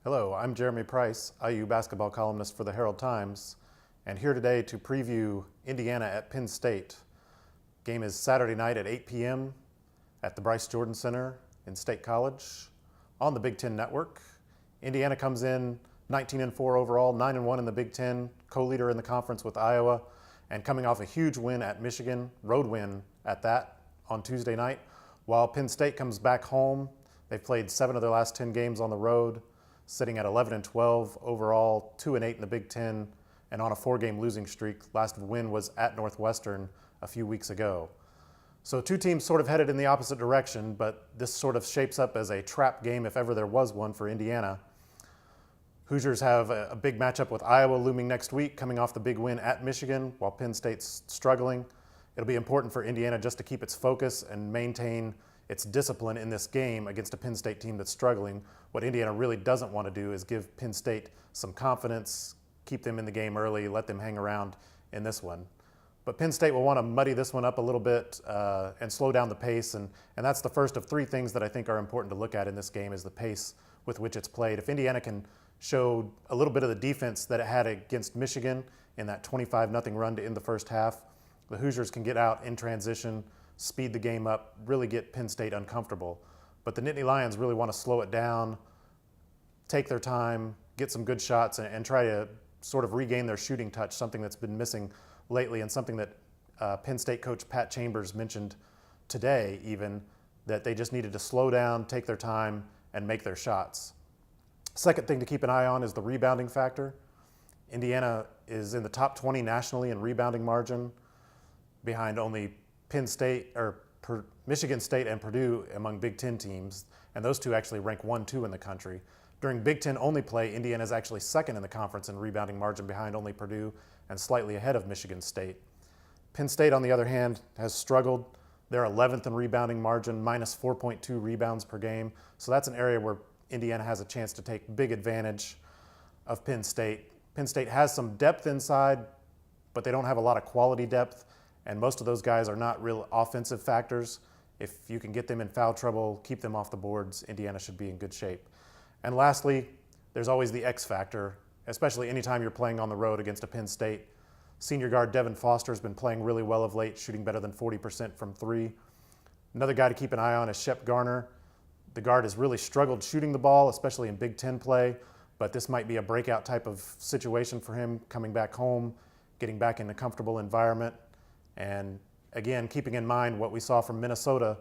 Hello, I'm Jeremy Price, IU basketball columnist for the Herald-Times, and here today to preview Indiana at Penn State. Game is Saturday night at 8 p.m. at the Bryce Jordan Center in State College on the Big Ten Network. Indiana comes in 19-4 overall, 9-1 in the Big Ten, co-leader in the conference with Iowa, and coming off a huge win at Michigan, road win at that on Tuesday night. While Penn State comes back home, they've played 7 of their last 10 games on the road, sitting at 11-12 overall, 2-8 in the Big Ten, and on a 4-game losing streak. Last win was at Northwestern a few weeks ago. So two teams sort of headed in the opposite direction, but this sort of shapes up as a trap game if ever there was one for Indiana. Hoosiers have a big matchup with Iowa looming next week, coming off the big win at Michigan, while Penn State's struggling. It'll be important for Indiana just to keep its focus and maintain its discipline in this game against a Penn State team that's struggling. What Indiana really doesn't want to do is give Penn State some confidence, keep them in the game early, let them hang around in this one. But Penn State will want to muddy this one up a little bit and slow down the pace, and that's the first of 3 things that I think are important to look at in this game is the pace with which it's played. If Indiana can show a little bit of the defense that it had against Michigan in that 25-0 run to end the first half, the Hoosiers can get out in transition, speed the game up, really get Penn State uncomfortable. But the Nittany Lions really want to slow it down, take their time, get some good shots, and try to sort of regain their shooting touch, something that's been missing lately and something that Penn State coach Pat Chambers mentioned today even, that they just needed to slow down, take their time, and make their shots. Second thing to keep an eye on is the rebounding factor. Indiana is in the top 20 nationally in rebounding margin, behind only Penn State or Michigan State and Purdue among Big Ten teams, and those two actually rank 1-2 in the country. During Big Ten only play, Indiana is actually second in the conference in rebounding margin behind only Purdue and slightly ahead of Michigan State. Penn State, on the other hand, has struggled. They're 11th in rebounding margin, minus 4.2 rebounds per game. So that's an area where Indiana has a chance to take big advantage of Penn State. Penn State has some depth inside, but they don't have a lot of quality depth, and most of those guys are not real offensive factors. If you can get them in foul trouble, keep them off the boards, Indiana should be in good shape. And lastly, there's always the X factor, especially anytime you're playing on the road against a Penn State. Senior guard Devin Foster has been playing really well of late, shooting better than 40% from 3. Another guy to keep an eye on is Shep Garner. The guard has really struggled shooting the ball, especially in Big Ten play, but this might be a breakout type of situation for him, coming back home, getting back in a comfortable environment. And again, keeping in mind what we saw from Minnesota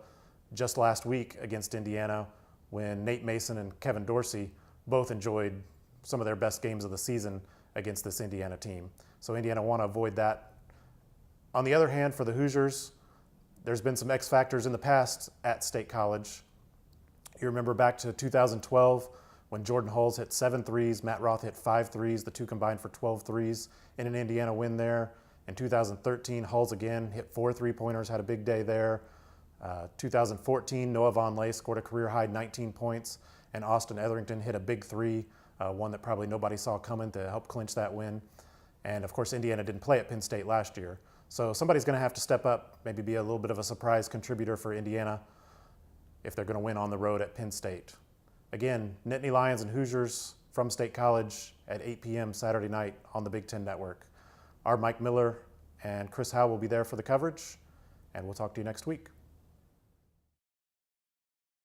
just last week against Indiana, when Nate Mason and Kevin Dorsey both enjoyed some of their best games of the season against this Indiana team. So Indiana want to avoid that. On the other hand, for the Hoosiers, there's been some X factors in the past at State College. You remember back to 2012 when Jordan Hulls hit 7 threes, Matt Roth hit 5 threes, the two combined for 12 threes in an Indiana win there. In 2013, Hulls again hit 4 3-pointers, had a big day there. 2014, Noah Vonleh scored a career-high 19 points, and Austin Etherington hit a big 3, one that probably nobody saw coming, to help clinch that win. And of course, Indiana didn't play at Penn State last year. So somebody's going to have to step up, maybe be a little bit of a surprise contributor for Indiana if they're going to win on the road at Penn State. Again, Nittany Lions and Hoosiers from State College at 8 p.m. Saturday night on the Big Ten Network. Our Mike Miller and Chris Howe will be there for the coverage, and we'll talk to you next week.